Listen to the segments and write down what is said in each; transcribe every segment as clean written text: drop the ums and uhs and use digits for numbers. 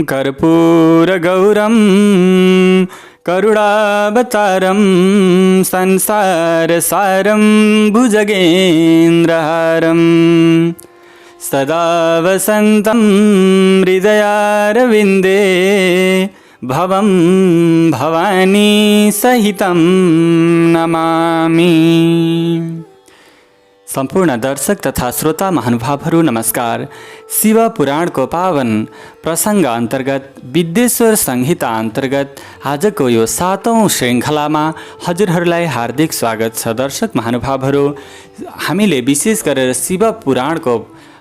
कर्पूरगौरं करुणावतारं संसारसारं भुजगेन्द्रहारं सदा वसन्तं हृदयारविन्दे भवं भवानी सहितं नमामि। सम्पूर्ण दर्शक तथा श्रोता महानुभावहरू नमस्कार। शिव पुराणको पावन प्रसङ्ग अन्तर्गत विद्येश्वर संहिता अन्तर्गत आजको यो 7औं श्रृङ्खलामा हजुरहरूलाई हार्दिक स्वागत छ। दर्शक महानुभावहरू, हामीले विशेष गरेर शिव पुराणको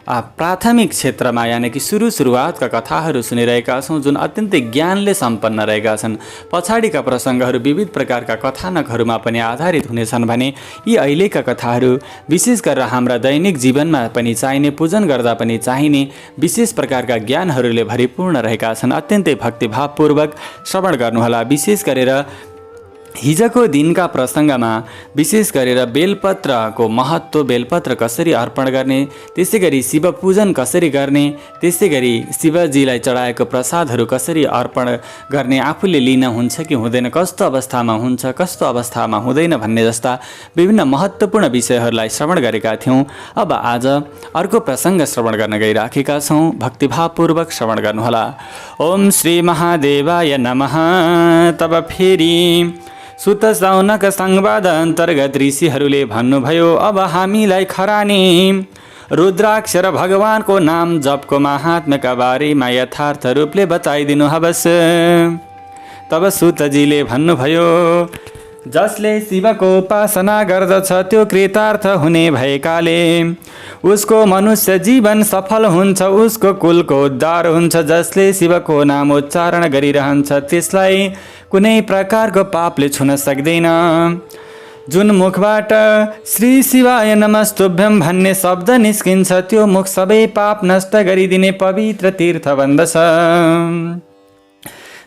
प्राथमिक क्षेत्रमा यानि कि सुरुवातका कथाहरू सुनिरहेका छौँ, जुन अत्यन्तै ज्ञानले सम्पन्न रहेका छन्। पछाडिका प्रसङ्गहरू विविध प्रकारका कथानकहरूमा पनि आधारित हुनेछन् भने यी अहिलेका कथाहरू विशेष गरेर हाम्रा दैनिक जीवनमा पनि चाहिने, पूजन गर्दा पनि चाहिने विशेष प्रकारका ज्ञानहरूले भरिपूर्ण रहेका छन्। अत्यन्तै भक्तिभावपूर्वक श्रवण गर्नुहोला। विशेष गरेर हिजोको दिनका प्रसङ्गमा विशेष गरेर बेलपत्रको महत्त्व, बेलपत्र कसरी अर्पण गर्ने, त्यसै गरी शिव पूजन कसरी गर्ने, त्यसै गरी शिवजीलाई चढाएको प्रसादहरू कसरी अर्पण गर्ने, आफूले लिन हुन्छ कि हुँदैन, कस्तो अवस्थामा हुन्छ, कस्तो अवस्थामा हुँदैन भन्ने जस्ता विभिन्न महत्त्वपूर्ण विषयहरूलाई श्रवण गरेका थियौँ। अब आज अर्को प्रसङ्ग श्रवण गर्न गइराखेका छौँ। भक्तिभावपूर्वक श्रवण गर्नुहोला। ओम श्री महादेवाय नमः। तब फेरि सुत सौनक संवाद अन्तर्गत ऋषिहरूले भन्नुभयो, अब हामीलाई खरानी रुद्राक्ष र भगवानको नाम जपको महात्म्यका बारेमा यथार्थ रूपले बताइदिनु हवस्। तब सुतजीले भन्नुभयो, जसले शिवको उपासना गर्दछ त्यो कृतार्थ हुने भएकाले उसको मनुष्य जीवन सफल हुन्छ, उसको कुलको उद्धार हुन्छ। जसले शिवको नाम उच्चारण गरिरहन्छ त्यसलाई कुनै प्रकारको पापले छुन सक्दैन। जुन मुखबाट श्री शिवाय नमस्तुभ्यं भन्ने शब्द निस्किन्छ त्यो मुख सबै पाप नष्ट गरिदिने पवित्र तीर्थ बन्दछ।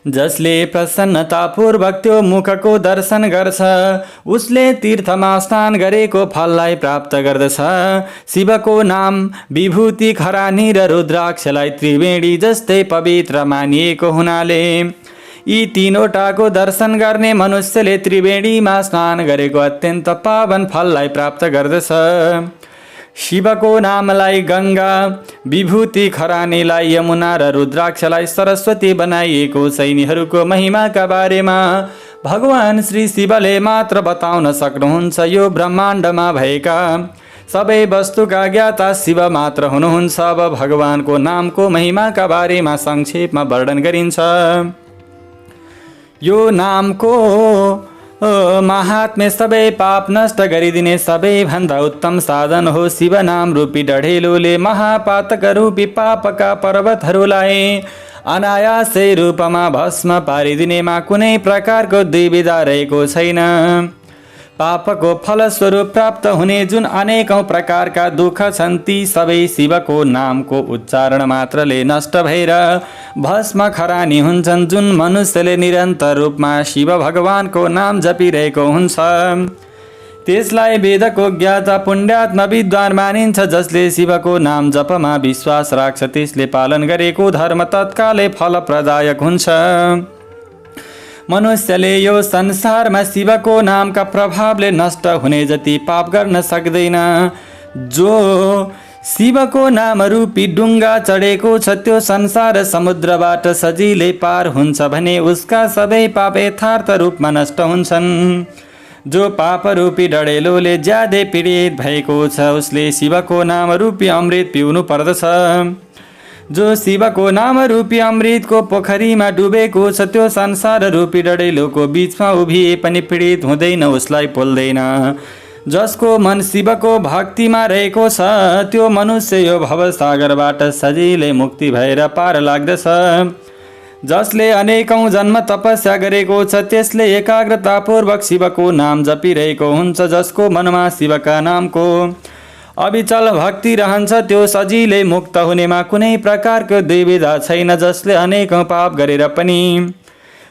जसले प्रसन्नतापूर्वक त्यो मुखको दर्शन गर्छ उसले तीर्थमा स्नान गरेको फललाई प्राप्त गर्दछ। शिवको नाम विभूति, खरानी र रुद्राक्षलाई त्रिवेणी जस्तै पवित्र मानिएको हुनाले यी तीनवटाको दर्शन गर्ने मनुष्यले त्रिवेणीमा स्नान गरेको अत्यन्त पावन फललाई प्राप्त गर्दछ। शिवको नामलाई गङ्गा, विभूति खरानीलाई यमुना र रुद्राक्षलाई सरस्वती बनाइएको शैनीहरूको महिमाका बारेमा भगवान श्री शिवले मात्र बताउन सक्नुहुन्छ। यो ब्रह्माण्डमा भएका सबै वस्तुका ज्ञाता शिव मात्र हुनुहुन्छ। अब भगवानको नामको महिमाका बारेमा संक्षेपमा वर्णन गरिन्छ। यो नामको महात्म्य सबै पाप नष्ट गरिदिने सबैभन्दा उत्तम साधन हो। शिव नाम रूपी डढेलोले महापातक रूपी पापका पर्वतहरूलाई अनायासै रूपमा भस्म पारिदिनेमा कुनै प्रकारको दुविधा रहेको छैन। पापको फलस्वरूप प्राप्त हुने जुन अनेकौं प्रकारका दुःख छन् ती सबै शिवको नामको उच्चारण मात्रले नष्ट भएर भस्म खरानी हुन्छन्। जुन मनुष्यले निरन्तर रूपमा शिव भगवानको नाम जपिरहेको हुन्छ त्यसलाई वेदको ज्ञाता पुण्यात्मा विद्वान मानिन्छ। जसले शिवको नाम जपमा विश्वास राख्छ त्यसले पालन गरेको धर्म तत्कालै फलप्रदायक हुन्छ। मनुष्यले यो संसारमा शिवको नामका प्रभावले नष्ट हुने जति पाप गर्न सक्दैन। जो शिवको नाम रूपी डुङ्गा चढेको छ त्यो संसार समुद्रबाट सजिलै पार हुन्छ भने उसका सबै पाप यथार्थ रूपमा नष्ट हुन्छन्। जो पाप रूपी डढेलोले ज्यादै पीडित भएको छ उसले शिवको नाम रूपी अमृत पिउनु पर्दछ। जो शिवको नाम रूपी अमृतको पोखरीमा डुबेको छ त्यो संसार रूपी डढेलोको बीचमा उभिए पनि पीडित हुँदैन, उसलाई पोल्दैन। जसको मन शिवको भक्तिमा रहेको छ त्यो मनुष्य यो भवसागरबाट सजिलै मुक्ति भएर पार लाग्दछ। जसले अनेकौं जन्म तपस्या गरेको छ त्यसले एकाग्रतापूर्वक शिवको नाम जपिरहेको हुन्छ। जसको मनमा शिवका नामको अविचल भक्ति रहन्छ त्यो सजिलै मुक्त हुनेमा कुनै प्रकारको दुविधा छैन। जसले अनेकौं पाप गरेर पनि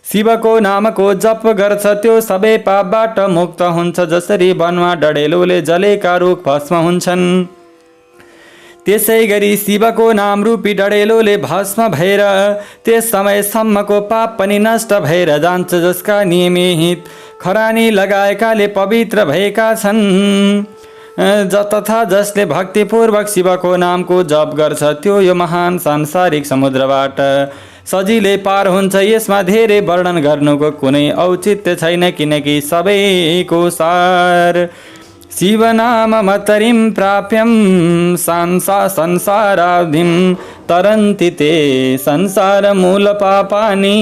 शिवको नामको जप गर्छ त्यो सबै पापबाट मुक्त हुन्छ। जसरी वनमा डढेलोले जलेका रुख भस्म हुन्छन् त्यसै गरी शिवको नाम रूपी डढेलोले भस्म भएर त्यस समयसम्मको पाप पनि नष्ट भएर जान्छ, जसका नियमित खरानी लगाएकाले पवित्र भएका छन्। तथा जसले भक्तिपूर्वक शिवको नामको जप गर्छ त्यो यो महान सांसारिक समुद्रबाट सजिलै पार हुन्छ। यसमा धेरै वर्णन गर्नुको कुनै औचित्य छैन, किनकि सबैको सार शिवनाम मतरिं प्राप्यं संसाराब्धिं तरन्ति ते संसार मूल पापानि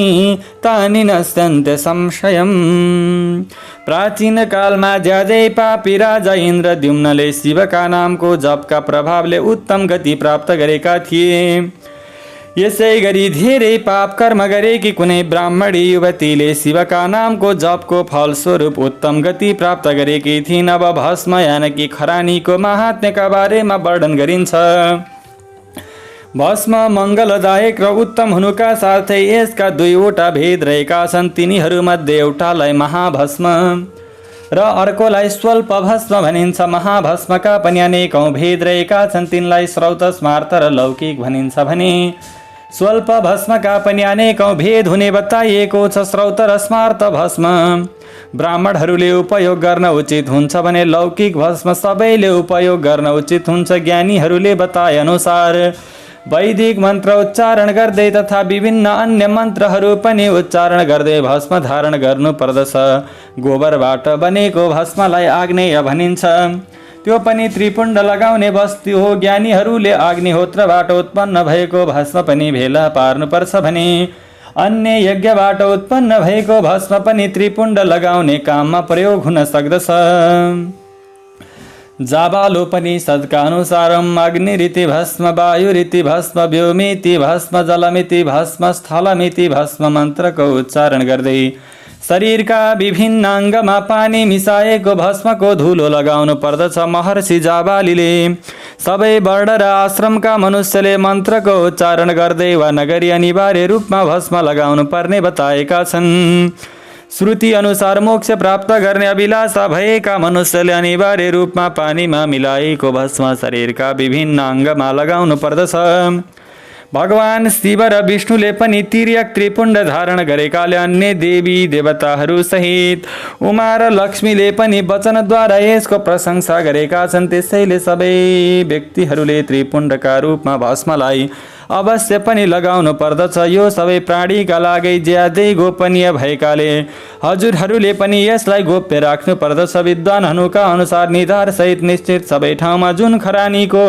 तानि नश्यन्ते संशयम्। प्राचीन कालमा ज्यादै पापी राजा इन्द्रद्युम्नले शिवका नामको जपका प्रभावले उत्तम गति प्राप्त गरेका थिए। यसै गरी धेरै पाप कर्म गरेकी कुनै ब्राह्मणी युवतीले शिवका नामको जपको फलस्वरूप उत्तम गति प्राप्त गरेकी थिइन्। अब भस्म यानि खरानीको महात्म्यका बारेमा वर्णन गरिन्छ। भस्म मङ्गलदायक र उत्तम हुनुका साथै यसका दुईवटा भेद रहेका छन्। तिनीहरूमध्ये एउटालाई महाभस्म र अर्कोलाई स्वल्प भस्म भनिन्छ। महाभस्मका पनि अनेकौं भेद रहेका छन्, तिनलाई श्रौत, स्मार्त र लौकिक भनिन्छ भने स्वल्प भस्मका पनि अनेकौं भेद हुने बताइएको छ। श्रौत र स्मार्त भस्म ब्राह्मणहरूले उपयोग गर्न उचित हुन्छ भने लौकिक भस्म सबैले उपयोग गर्न उचित हुन्छ। ज्ञानीहरूले बताए अनुसार वैदिक मन्त्र उच्चारण गर्दै तथा विभिन्न अन्य मन्त्रहरू पनि उच्चारण गर्दै भस्म धारण गर्नु पर्दछ। गोबरबाट बनेको भस्मलाई आग्नेय भनिन्छ, त्यो पनि त्रिपुण्ड लगाउने वस्तु हो। ज्ञानीहरूले अग्निहोत्रबाट उत्पन्न भएको भस्म पनि भेला पार्नुपर्छ भने अन्य यज्ञबाट उत्पन्न भएको भस्म पनि त्रिपुण्ड लगाउने काममा प्रयोग हुन सक्दछ। जाबालोपनिषद्का अनुसारम् अग्निरिति भस्म, वायुरिति भस्म, व्योमिति भस्म, जलमिति भस्म, स्थलमिति भस्म मन्त्रको उच्चारण गर्दै शरीरका विभिन्न अङ्गमा पानी मिसाएको भस्मको धुलो लगाउनु पर्दछ। महर्षि जाबालीले सबै वर्ण र आश्रमका मनुष्यले मन्त्रको उच्चारण गर्दै वा नगरी अनिवार्य रूपमा भस्म लगाउनु पर्ने बताएका छन्। श्रुति अनुसार मोक्ष प्राप्त गर्ने अभिलाषा भएका मनुष्यले अनिवार्य रूपमा पानीमा मिलाएको भस्म शरीरका विभिन्न अङ्गमा लगाउनु पर्दछ। भगवान शिव र विष्णुले पनि तिर्यक त्रिपुण्ड धारण गरेकाले अन्य देवी देवताहरू सहित उमा र लक्ष्मीले पनि वचनद्वारा यसको प्रशंसा गरेका छन्। त्यसैले सबै व्यक्तिहरूले त्रिपुण्डका रूपमा भस्मलाई अवश्य पनि लगाउनु पर्दछ। यो सबै प्राणीका लागि ज्यादै गोपनीय भएकाले हजुरहरूले पनि यसलाई गोप्य राख्नु पर्दछ। विद्वानहरूका अनुसार निधार सहित निश्चित सबै ठाउँमा जुन खरानीको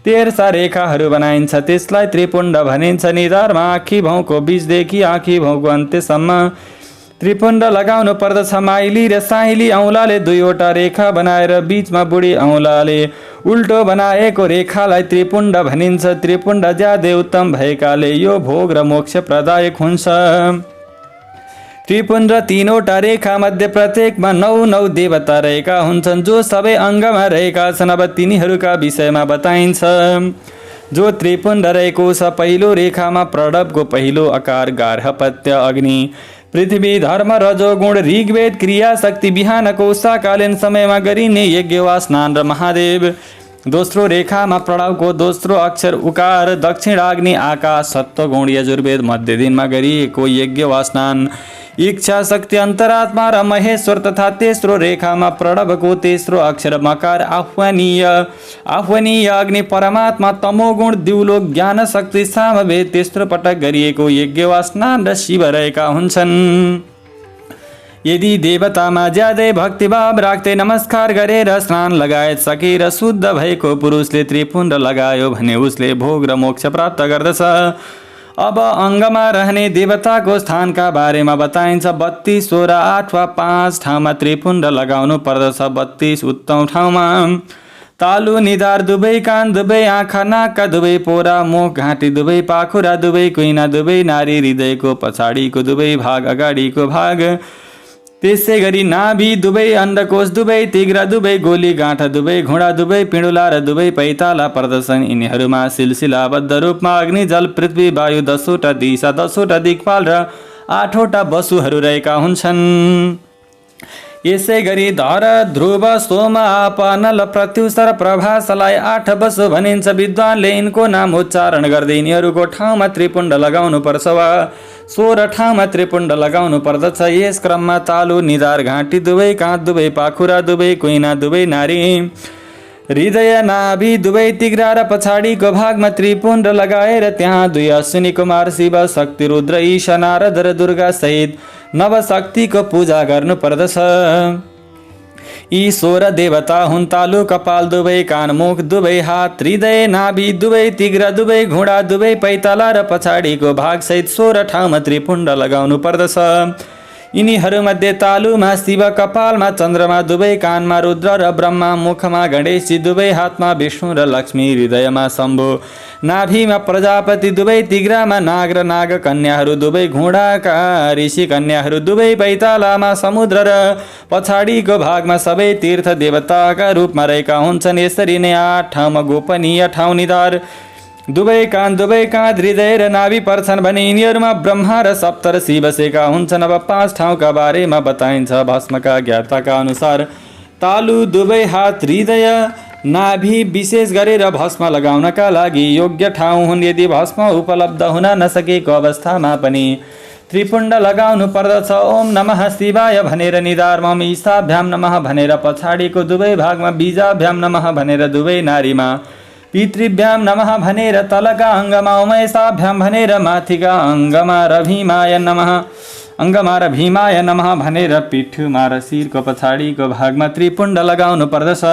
13 रेखाहरू बनाइन्छ त्यसलाई त्रिपुण्ड भनिन्छ। निधारमा आँखी भाउको बीचदेखि आँखी भाउको अन्त्यसम्म त्रिपुण्ड लगाउनु पर्दछ। माइली र साइली औँलाले दुईवटा रेखा बनाएर बीचमा बुढी औँलाले उल्टो बनाएको रेखालाई त्रिपुण्ड भनिन्छ। त्रिपुण्ड ज्यादै उत्तम भएकाले यो भोग र मोक्ष प्रदायक हुन्छ। त्रिपुण्ड 3वटा रेखा मध्ये प्रत्येकमा 9 देवता रहेका हुन्छन्, जो सबै अङ्गमा रहेका छन्। अब तिनीहरूका विषयमा बताइन्छ। जो त्रिपुण्ड रहेको छ पहिलो रेखामा प्रणवको पहिलो आकार गार्हपत्य, अग्नि, पृथ्वी, धर्म, रजोगुण, ऋग्वेद, क्रिया, शक्ति, बिहानको उषाकालीन समयमा गरिने यज्ञ वा स्नान र महादेव। दोस्रो रेखामा प्रणवको दोस्रो अक्षर उकार, दक्षिणाग्नि, आकाश, सत्वगुण, यजुर्वेद, मध्य दिनमा गरिएको यज्ञ वा स्नान, इच्छा शक्ति, अन्तरात्मा र महेश्वर। तथा तेस्रो रेखामा प्रणवको तेस्रो अक्षर मकार, आह्वनीय अग्नि, परमात्मा, तमोगुण, दिउलो, ज्ञान शक्ति, सामवेद, तेस्रो पटक गरिएको यज्ञ वा स्नान र शिव रहेका हुन्छन्। यदि देवतामा ज्यादै भक्तिभाव राख्दै नमस्कार गरेर स्नान लगायत सकेर शुद्ध भएको पुरुषले त्रिपुण्ड लगायो भने उसले भोग र मोक्ष प्राप्त गर्दछ। अब अङ्गमा रहने देवताको स्थानका बारेमा बताइन्छ। 32 सोह्र 8 वा 5 ठाउँमा त्रिपुण्ड लगाउनु पर्दछ। 32 उत्तम ठाउँमा तालु, निधार, दुवै कान, दुवै आँखा, नाकका दुवै पोरा, मुख, घाँटी, दुवै पाखुरा, दुवै कुइना, दुवै नारी, हृदयको पछाडिको दुवै भाग, अगाडिको भाग, त्यसै गरी नाभि, दुवै अण्डकोश, दुवै तिग्रा, दुवै गोली गाँठा, दुवै घुँडा, दुवै पिँडुला र दुवै पैताला पर्दछन्। यिनीहरूमा सिलसिलाबद्ध रूपमा अग्नि, जल, पृथ्वी, वायु, 10वटा दिशा, 10वटा दिक्पाल र 8वटा वसुहरू रहेका हुन्छन्। यसै गरी धर ध्रुव सोम आप नल प्रत्युषर प्रभासलाई 8 बसो भनिन्छ। विद्वानले यिनको नाम उच्चारण गर्दै यिनीहरूको ठाउँमा त्रिपुण्ड लगाउनु पर्छ वा 16 ठाउँमा त्रिपुण्ड लगाउनु पर्दछ। यस क्रममा तालु, निधार, घाँटी, दुवै काँध, दुवै पाखुरा, दुवै कुइना, दुवै नारी, हृदय, नाभि, दुवै तिग्रा र पछाडिको भागमा त्रिपुण्ड लगाएर त्यहाँ 2 अश्विनी कुमार शिव, शक्ति, रुद्र, ईश, नारद र दुर्गा सहित नवशक्तिको पूजा गर्नु पर्दछ। यी 16 देवता हुन् तालु, कपाल, दुवै कान, मुख, दुवै हात, हृदय, नाभि, दुवै तिग्रा, दुवै घुँडा, दुवै पैताला र पछाडिको भाग सहित 16 ठाउँमा त्रिपुण्ड लगाउनु पर्दछ। यिनीहरूमध्ये तालुमा शिव, कपालमा चन्द्रमा, दुवै कानमा रुद्र र ब्रह्मा, मुखमा गणेशजी, दुवै हातमा विष्णु र लक्ष्मी, हृदयमा शम्भु, नाभिमा प्रजापति, दुवै तिग्रामा नाग र नाग कन्याहरू, दुवै घुँडाका ऋषि कन्याहरू, दुवै पैतालामा समुद्र र पछाडिको भागमा सबै तीर्थ देवताका रूपमा रहेका हुन्छन्। यसरी नै 8 ठाउँमा गोपनीय ठाउँ, निधार, दुवै कान, दुवै काँध, हृदय र नाभि पर्छन् भने यिनीहरूमा ब्रह्मा र सप्तऋषि बसेका हुन्छन्। अब 5 ठाउँका बारेमा बताइन्छ। भस्मका ज्ञाताका अनुसार तालु, दुवै हात, हृदय, नाभि विशेष गरेर भस्म लगाउनका लागि योग्य ठाउँ हुन्। यदि भस्म उपलब्ध हुन नसकेको अवस्थामा पनि त्रिपुण्ड लगाउनु पर्दछ। ओम नमः शिवाय भनेर निधारमा, ईशाभ्याम नमः भनेर पछाडिको दुवै भागमा, बीजाभ्याम नमः भनेर दुवै नारीमा, पितृभ्याम नमः भनेर तलका अङ्गमा, उमेशाभ्याम भनेर माथिका अङ्गमा र भीमाय नमः भनेर पिठ्युमा र शिरको पछाडिको भागमा त्रिपुण्ड लगाउनु पर्दछ।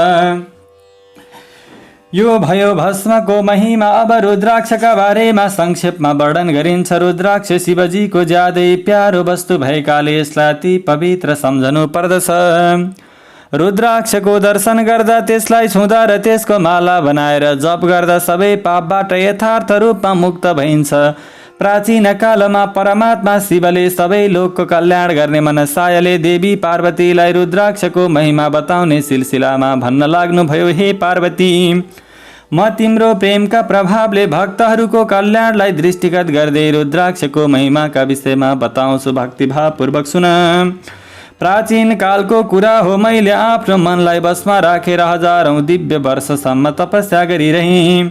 यो भयो भस्मको महिमा। अब रुद्राक्षका बारेमा संक्षेपमा वर्णन गरिन्छ। रुद्राक्ष शिवजीको ज्यादै प्यारो वस्तु भएकाले यसलाई अति पवित्र सम्झनु पर्दछ। रुद्राक्षको दर्शन गर्दा, त्यसलाई छुँदा र त्यसको माला बनाएर जप गर्दा सबै पापबाट यथार्थ रूपमा मुक्त भइन्छ। प्राचीन कालमा परमात्मा शिवले सबै लोकको कल्याण गर्ने मनसायले देवी पार्वतीलाई रुद्राक्षको महिमा बताउने सिलसिलामा भन्न लाग्नुभयो, हे पार्वती, म तिम्रो प्रेमका प्रभावले भक्तहरूको कल्याणलाई दृष्टिगत गर्दै रुद्राक्षको महिमाका विषयमा बताउँछु, भक्तिभावपूर्वक सुन। प्राचीन कालको कुरा हो। मैले आफ्नो मनलाई बसमा राखेर हजारौं दिव्य वर्षसम्म तपस्या गरिरहेँ।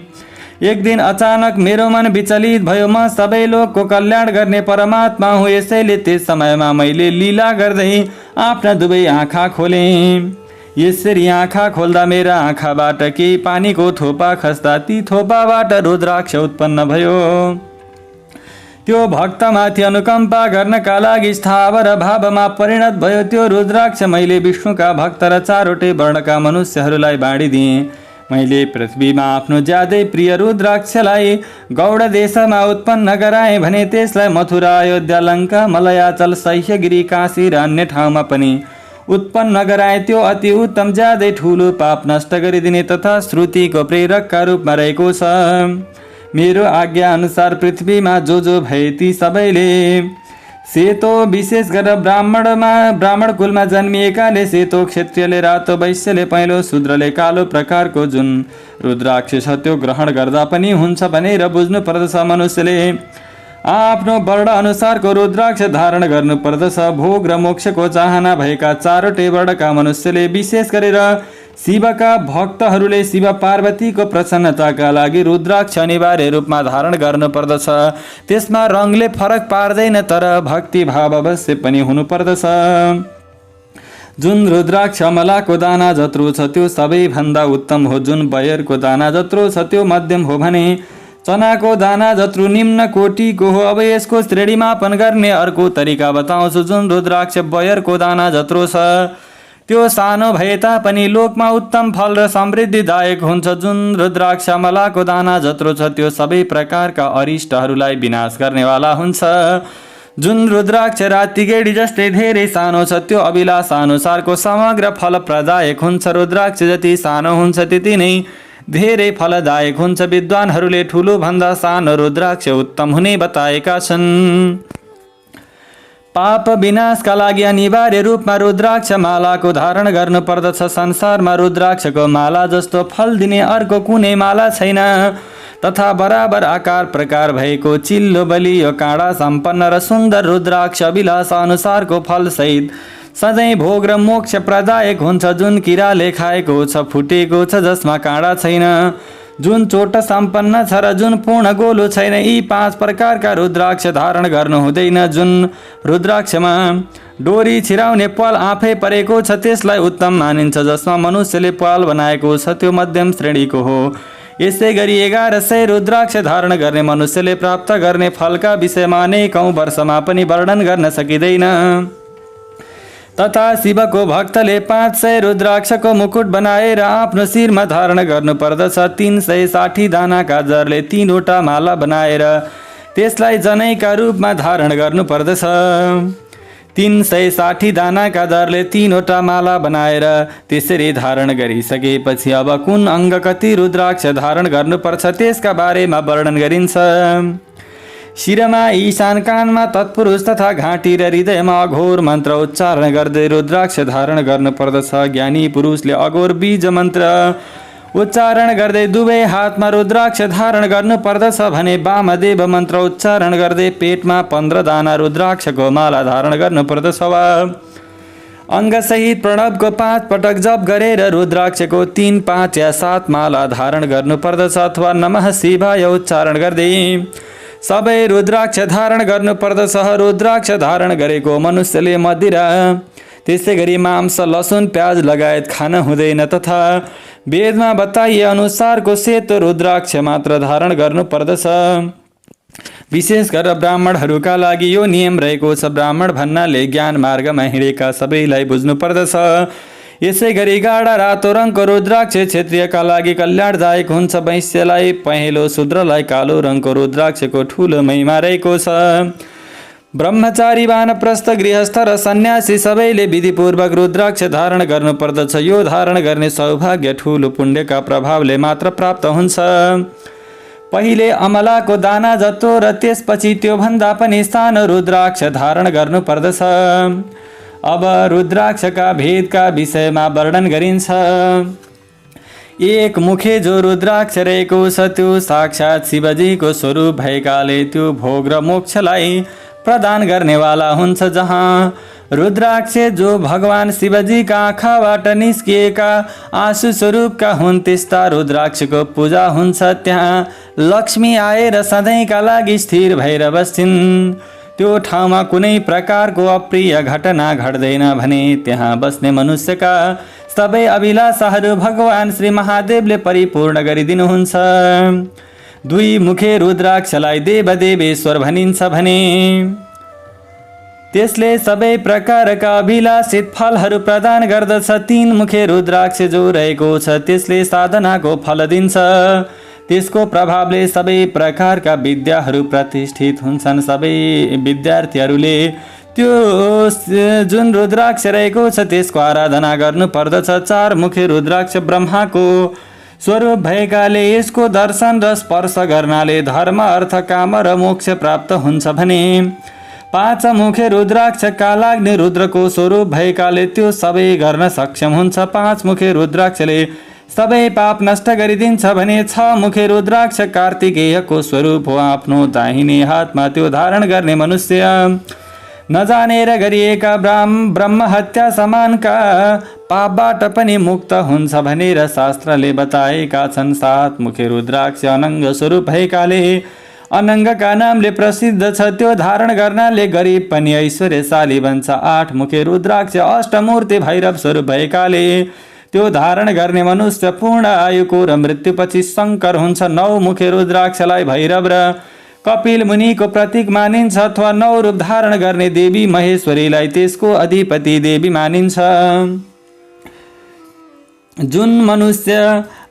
एक दिन अचानक मेरो मन विचलित भयो। म सबै लोकको कल्याण गर्ने परमात्मा हुँ। यसैले त्यस समयमा मैले लीला गर्दै आफ्ना दुवै आँखा खोलेँ। यसरी आँखा खोल्दा मेरा आँखाबाट केही पानीको थोपा खस्दा ती थोपाबाट रुद्राक्ष उत्पन्न भयो। त्यो भक्तमाथि अनुकम्पा गर्नका लागि स्थावर भावमा परिणत भयो। त्यो रुद्राक्ष मैले विष्णुका भक्त र 4वटै वर्णका मनुष्यहरूलाई बाँडिदिएँ। मैले पृथ्वीमा आफ्नो ज्यादै प्रिय रुद्राक्षलाई गौड देशमा उत्पन्न गराएँ भने त्यसलाई मथुरा, अयोध्या, लङ्का, मलयाचल, सह्यगिरी, काशी र अन्य ठाउँमा पनि उत्पन्न गराए। त्यो अति उत्तम, ज्यादै ठुलो पाप नष्ट गरिदिने तथा श्रुतिको प्रेरकका रूपमा रहेको छ। मेरो आज्ञा अनुसार पृथ्वीमा जो भए ती सबैले सेतो, विशेष गरेर ब्राह्मण कुलमा जन्मिएकाले सेतो, क्षत्रियले रातो, वैश्यले पहेँलो, शूद्रले कालो प्रकारको जुन रुद्राक्ष छ त्यो ग्रहण गर्दा पनि हुन्छ भनेर बुझ्नु पर्दछ। मनुष्यले आफ्नो वर्ण अनुसारको रुद्राक्ष धारण गर्नु पर्दछ। भोग र मोक्षको चाहना भएका 4वटै वर्णका मनुष्यले, विशेष गरेर शिवका भक्तहरूले शिव पार्वतीको प्रसन्नताका लागि रुद्राक्ष अनिवार्य रूपमा धारण गर्नु पर्दछ। त्यसमा रङले फरक पार्दैन, तर भक्ति भाव अवश्य पनि हुनुपर्दछ। जुन रुद्राक्ष अमलाको दाना जत्रो छ त्यो सबैभन्दा उत्तम हो। जुन बयरको दाना जत्रो छ त्यो मध्यम हो भने चनाको दाना जत्रो निम्न कोटिको हो। अब यसको श्रेणीमापन गर्ने अर्को तरिका बताउँछु। जुन रुद्राक्ष बयरको दाना जत्रो छ त्यो सानो भए तापनि लोकमा उत्तम फल र समृद्धिदायक हुन्छ। जुन रुद्राक्ष अमलाको दाना जत्रो छ त्यो सबै प्रकारका अरिष्टहरूलाई विनाश गर्नेवाला हुन्छ। जुन रुद्राक्ष रातिगेडी जस्तै धेरै सानो छ त्यो अभिलाषा अनुसारको समग्र फल प्रदायक हुन्छ। रुद्राक्ष जति सानो हुन्छ त्यति नै धेरै फलदायक हुन्छ। विद्वानहरूले ठुलो भन्दा सानो रुद्राक्ष उत्तम हुने बताएका छन्। पाप विनाशका लागि अनिवार्य रूपमा रुद्राक्ष मालाको धारण गर्नु पर्दछ। संसारमा रुद्राक्षको माला जस्तो फल दिने अर्को कुनै माला छैन। तथा बराबर आकार प्रकार भएको चिल्लो बलियो काँडा सम्पन्न र सुन्दर रुद्राक्ष अभिलाषा अनुसारको फल सहित सधैँ भोग र मोक्ष प्रदायक हुन्छ। जुन किराले खाएको छ फुटेको छ जसमा काँडा छैन, जुन चोट सम्पन्न छ र जुन पूर्ण गोलो छैन। यी 5 प्रकारका रुद्राक्ष धारण गर्नु हुँदैन। जुन रुद्राक्षमा डोरी छिराउने प्वाल आफै परेको छ त्यसलाई उत्तम मानिन्छ। जसमा मनुष्यले प्वाल बनाएको छ त्यो मध्यम श्रेणीको हो। यसै गरी 1100 रुद्राक्ष धारण गर्ने मनुष्यले प्राप्त गर्ने फलका विषयमा अनेकौं वर्षमा पनि वर्णन गर्न सकिँदैन। तथा शिवको भक्तले 500 रुद्राक्षको मुकुट बनाएर आफ्नो शिरमा धारण गर्नुपर्दछ। 360 दाना गाजरले 3वटा माला बनाएर त्यसलाई जनैका रूपमा धारण गर्नुपर्दछ। 360 दाना गाजरले 3वटा माला बनाएर त्यसरी धारण गरिसकेपछि अब कुन अङ्ग कति रुद्राक्ष धारण गर्नुपर्छ त्यसका बारेमा वर्णन गरिन्छ। शिरमा, ईशान कानमा तत्पुरुष तथा घाँटी र हृदयमा अघोर मन्त्र उच्चारण गर्दै रुद्राक्ष धारण गर्नुपर्दछ। ज्ञानी पुरुषले अघोर बीज मन्त्र उच्चारण गर्दै दुवै हातमा रुद्राक्ष धारण गर्नुपर्दछ भने वामदेव मन्त्र उच्चारण गर्दै पेटमा 15 दाना रुद्राक्षको माला धारण गर्नुपर्दछ। वा अङ्गसहित प्रणवको 5 पटक जप गरेर रुद्राक्षको 3, 5 या 7 माला धारण गर्नुपर्दछ। अथवा नमः शिवाय उच्चारण गर्दै सबै रुद्राक्ष धारण गर्नुपर्दछ। रुद्राक्ष धारण गरेको मनुष्यले मदिरा, त्यसै गरी मांस, लसुन, प्याज लगायत खान हुँदैन। तथा वेदमा बताइए अनुसारको सेतो रुद्राक्ष मात्र धारण गर्नुपर्दछ। विशेष गरेर ब्राह्मणहरूका लागि यो नियम रहेको छ। ब्राह्मण भन्नाले ज्ञान मार्गमा हिँडेका सबैलाई बुझ्नुपर्दछ। यसै गरी गाढा रातो रङको रुद्राक्ष क्षत्रियका लागि कल्याणदायक हुन्छ। वैश्यलाई पहेँलो, शूद्रलाई कालो रङको रुद्राक्षको ठुलो महिमा रहेको छ। ब्रह्मचारी, वानप्रस्थ, गृहस्थ र सन्यासी सबैले विधिपूर्वक रुद्राक्ष धारण गर्नुपर्दछ। यो धारण गर्ने सौभाग्य ठुलो पुण्यका प्रभावले मात्र प्राप्त हुन्छ। पहिले अमलाको दाना जस्तो र त्यसपछि त्योभन्दा पनि सानो रुद्राक्ष धारण गर्नुपर्दछ। अब रुद्राक्षका भेदका विषयमा वर्णन गरिन्छ। एक मुखे जो रुद्राक्ष रहेको छ त्यो साक्षात शिवजीको स्वरूप भएकाले त्यो भोग र मोक्षलाई प्रदान गर्नेवाला हुन्छ। जहाँ रुद्राक्ष जो भगवान शिवजीका आँखाबाट निस्किएका आँसु स्वरूपका हुन् त्यस्ता रुद्राक्षको पूजा हुन्छ। त्यहाँ लक्ष्मी आएर सधैँका लागि स्थिर भएर बस्छिन्। त्यो ठाउँमा कुनै प्रकारको अप्रिय घटना घट्दैन भने त्यहाँ बस्ने मनुष्यका सबै अभिलाषाहरू भगवान श्री महादेवले परिपूर्ण गरिदिनुहुन्छ। 2 मुखे रुद्राक्षलाई देवदेवेश्वर भनिन्छ भने त्यसले सबै प्रकारका अभिलाषित फलहरू प्रदान गर्दछ। 3 मुखे रुद्राक्ष जो रहेको छ त्यसले साधनाको फल दिन्छ। त्यसको प्रभावले सबै प्रकारका विद्याहरू प्रतिष्ठित हुन्छन्। सबै विद्यार्थीहरूले त्यो जुन रुद्राक्ष रहेको छ त्यसको आराधना गर्नुपर्दछ। 4 मुखे रुद्राक्ष ब्रह्माको स्वरूप भएकाले यसको दर्शन र स्पर्श गर्नाले धर्म, अर्थ, काम र मोक्ष प्राप्त हुन्छ भने 5 मुखे रुद्राक्ष कालाग्नि रुद्रको स्वरूप भएकाले त्यो सबै गर्न सक्षम हुन्छ। 5 मुखे रुद्राक्षले सबै पाप नष्ट गरिदिन्छ भने 6 मुखे रुद्राक्ष कार्तिकेयको स्वरूप हो। आफ्नो दाहिने हातमा त्यो धारण गर्ने मनुष्य नजानेर गरिएका ब्रह्म हत्या समानका पापबाट पनि मुक्त हुन्छ भनेर शास्त्रले बताएका छन्। 7 मुखे रुद्राक्ष अनङ्ग स्वरूप भएकाले अनङ्गका नामले प्रसिद्ध छ। त्यो धारण गर्नाले गरिब पनि ऐश्वर्यशाली बन्छ। 8 मुखे रुद्राक्ष अष्टमूर्ति भैरव स्वरूप भएकाले त्यो धारण गर्ने मनुष्य पूर्ण आयुको र मृत्युपछि शङ्कर हुन्छ। 9 मुखे रुद्राक्षलाई भैरव र कपिल मुनिको प्रतीक मानिन्छ। अथवा 9 रूप धारण गर्ने देवी महेश्वरीलाई त्यसको अधिपति देवी मानिन्छ। जुन मनुष्य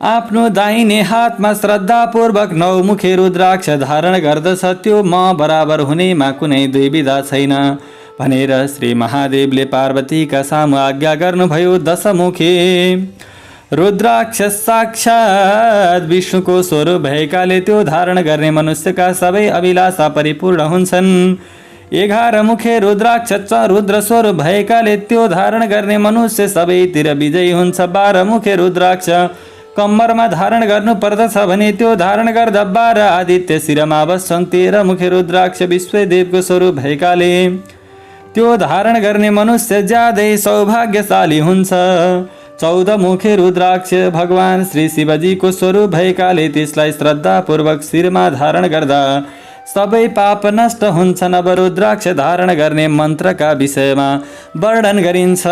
आफ्नो दाहिने हातमा श्रद्धापूर्वक 9 मुखे रुद्राक्ष धारण गर्दछ त्यो म बराबर हुनेमा कुनै दुविधा छैन भनेर श्री महादेवले पार्वतीका सामु आज्ञा गर्नुभयो। 10 मुखे रुद्राक्ष साक्षात विष्णुको स्वरूप भएकाले त्यो धारण गर्ने मनुष्यका सबै अभिलाषा परिपूर्ण हुन्छन्। 11 मुखे रुद्राक्ष रुद्र स्वरूप भएकाले त्यो धारण गर्ने मनुष्य सबैतिर विजयी हुन्छ। 12 मुखे रुद्राक्ष कम्मरमा धारण गर्नुपर्दछ भने त्यो धारण गर्दा 12 आदित्य शिरमा बस्छन्। 13 मुखे रुद्राक्ष विश्वदेवको स्वरूप भएकाले त्यो धारण गर्ने मनुष्य ज्यादै सौभाग्यशाली हुन्छ। 14 मुखे रुद्राक्ष भगवान श्री शिवजीको स्वरूप भएकाले त्यसलाई श्रद्धापूर्वक शिरमा धारण गर्दा सबै पाप नष्ट हुन्छन्। अब रुद्राक्ष धारण गर्ने मन्त्रका विषयमा वर्णन गरिन्छ।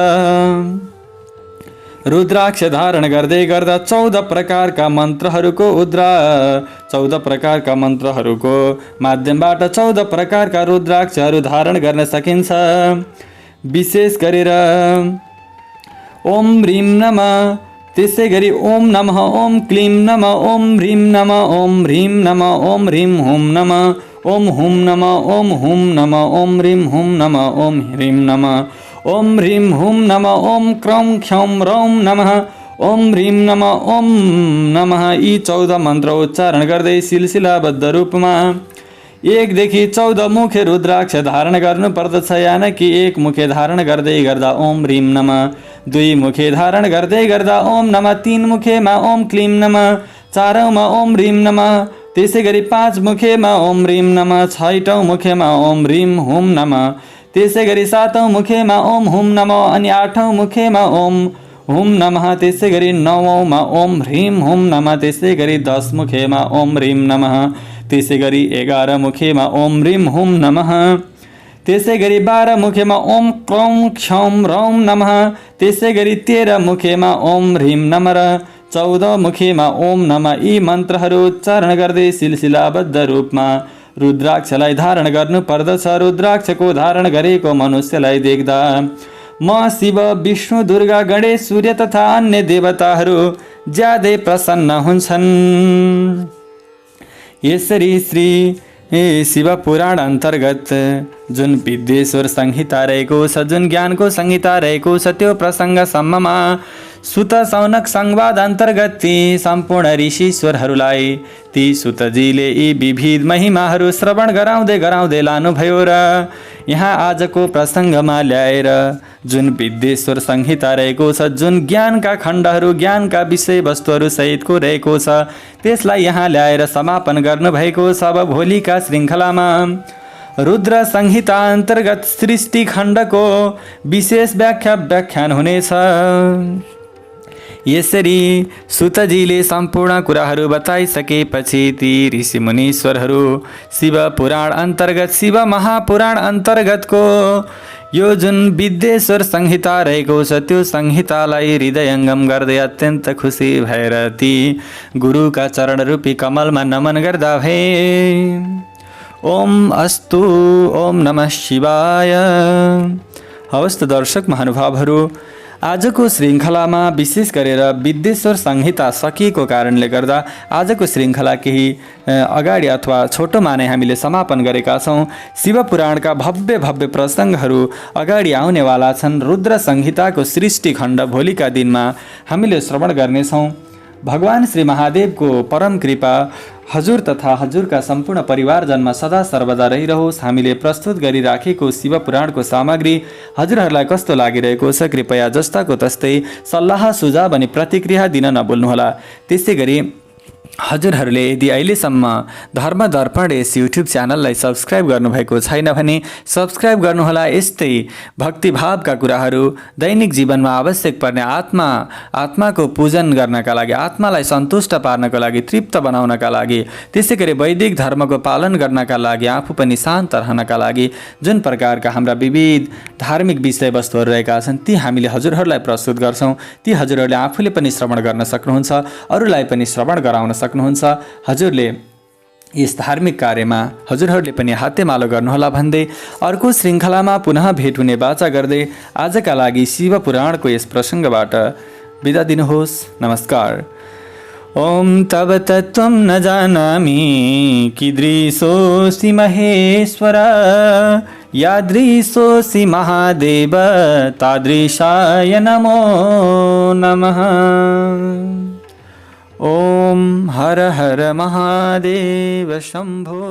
रुद्राक्ष धारण गर्दै गर्दा 14 प्रकारका मन्त्रहरूको माध्यमबाट 14 प्रकारका रुद्राक्षहरू धारण गर्न सकिन्छ। विशेष गरेर ओम ह्रीं नमः, त्यसै गरी ओम नमः, ओम क्लीं नमः, ओम ह्रीं नमः, ओम ह्रीं नमः, ओम ह्रीं हुं नमः, ओम हुं नमः, ओम हुं नमः, ओम ह्रीं हुं नमः, ओम ह्रीं नमः, ओम ह्रीं हुं नमः, ओम क्रौं क्षौं रौं नमः, ओम ह्रीं नमः, ओम नमः। यी 14 मन्त्र उच्चारण गर्दै सिलसिलाबद्ध रूपमा 1 देखि 14 मुखे रुद्राक्ष धारण गर्नुपर्दछ। यानकि 1 मुखे धारण गर्दै गर्दा ओम ह्रीं नमः, 2 मुखे धारण गर्दै गर्दा ओम नमः, 3 मुखेमा ओम क्लीं नमः, 4औँमा ओम ह्रीं नमः, त्यसै गरी 5 मुखेमा ओम ह्रीं नमः, 6औँ मुखेमा ओम ह्रीं हुं नमः, त्यसै गरी 7औँ मुखेमा ओम हुं नमः, अनि 8औँ मुखेमा ओम हुं नमः, त्यसै गरी 9औँमा ओम ह्रीं हुं नमः, त्यसै गरी 10 मुखेमा ओम ह्रीं नमः, त्यसै गरी 11 मुखेमा ओम ह्रीं हुं नमः, त्यसै गरी 12 मुखेमा ओम क्रौं क्षौं रौं नमः, त्यसै गरी 13 मुखेमा ओम ह्रीं नमः र 14 मुखेमा ओम नमः। यी मन्त्रहरू उच्चारण गर्दै सिलसिलाबद्ध रूपमा रुद्राक्षलाई धारण गर्नुपर्दछ। रुद्राक्षको धारण गरेको मनुष्यलाई देख्दा म शिव, विष्णु, दुर्गा, गणेश, सूर्य तथा अन्य देवताहरू ज्यादै प्रसन्न हुन्छन्। यसरी श्री शिव पुराण अन्तर्गत जुन विद्येश्वर संहिता रहेको छ, जुन ज्ञानको संहिता रहेको छ, त्यो प्रसङ्गसम्ममा सुत सौनक संवाद अन्तर्गत ती सम्पूर्ण ऋषिश्वरहरूलाई ती सुतजीले यी विविध महिमाहरू श्रवण गराउँदै लानुभयो र यहाँ आजको प्रसङ्गमा ल्याएर जुन विद्येश्वर संहिता रहेको छ, जुन ज्ञानका खण्डहरू, ज्ञानका विषयवस्तुहरू सहितको रहेको छ, त्यसलाई यहाँ ल्याएर समापन गर्नुभएको छ। अब भोलिका श्रृङ्खलामा रुद्र संहिता अन्तर्गत सृष्टि खण्डको विशेष व्याख्यान हुनेछ। यसरी सुतजीले सम्पूर्ण कुराहरू बताइसकेपछि ती ऋषि मुनीश्वरहरू शिव पुराण अन्तर्गत, शिव महापुराण अन्तर्गतको यो जुन विद्येश्वर संहिता रहेको छ, त्यो संहितालाई हृदयङ्गम गर्दै अत्यन्त खुसी भएर ती गुरुका चरणरूपी कमलमा नमन गर्दा भए। ओम अस्तु, ओम नमः शिवाय। हवस् त दर्शक महानुभावहरू, आजको श्रृङ्खलामा विशेष गरेर विद्येश्वर संहिता सकिएको कारणले गर्दा आजको श्रृङ्खला केही अगाडि अथवा छोटोमा नै हामीले समापन गरेका छौँ। शिवपुराणका भव्य भव्य प्रसङ्गहरू अगाडि आउनेवाला छन्। रुद्र संहिताको सृष्टि खण्ड भोलिका दिनमा हामीले श्रवण गर्नेछौँ। भगवान श्री महादेवको परम कृपा हजुर तथा हजुरका सम्पूर्ण परिवारजनमा सदा सर्वदा रहिरहोस्। हामीले प्रस्तुत गरिराखेको शिवपुराणको सामग्री हजुरहरूलाई कस्तो लागिरहेको छ, कृपया जस्ताको तस्तै सल्लाह सुझाव अनि प्रतिक्रिया दिन नभुल्नुहोला। त्यसै गरी हजुरहरूले यदि अहिलेसम्म धर्म दर्पण यस युट्युब च्यानललाई सब्सक्राइब गर्नुभएको छैन भने सब्सक्राइब गर्नुहोला। यस्तै भक्तिभावका कुराहरू, दैनिक जीवनमा आवश्यक पर्ने आत्माको पूजन गर्नका लागि, आत्मालाई सन्तुष्ट पार्नका लागि, तृप्त बनाउनका लागि, त्यसै गरी वैदिक धर्मको पालन गर्नका लागि, आफू पनि शान्त रहनका लागि जुन प्रकारका हाम्रा विविध धार्मिक विषयवस्तुहरू रहेका छन्, ती हामीले हजुरहरूलाई प्रस्तुत गर्छौँ। ती हजुरहरूले आफूले पनि श्रवण गर्न सक्नुहुन्छ, अरूलाई पनि श्रवण गराउन सक्नुहुन्छ। हजुरले यस धार्मिक कार्यमा हजुरहरूले पनि हातेमालो गर्नुहोला भन्दै अर्को श्रृङ्खलामा पुनः भेट हुने बाचा गर्दै आजका लागि शिवपुराणको यस प्रसङ्गबाट बिदा दिनुहोस्। नमस्कार। ओम तव तत्त्वं न जानामि कीदृशोऽसि महेश्वर, यादृशोऽसि महादेव तादृशाय नमो नमः। ओम हर हर महादेव शंभो।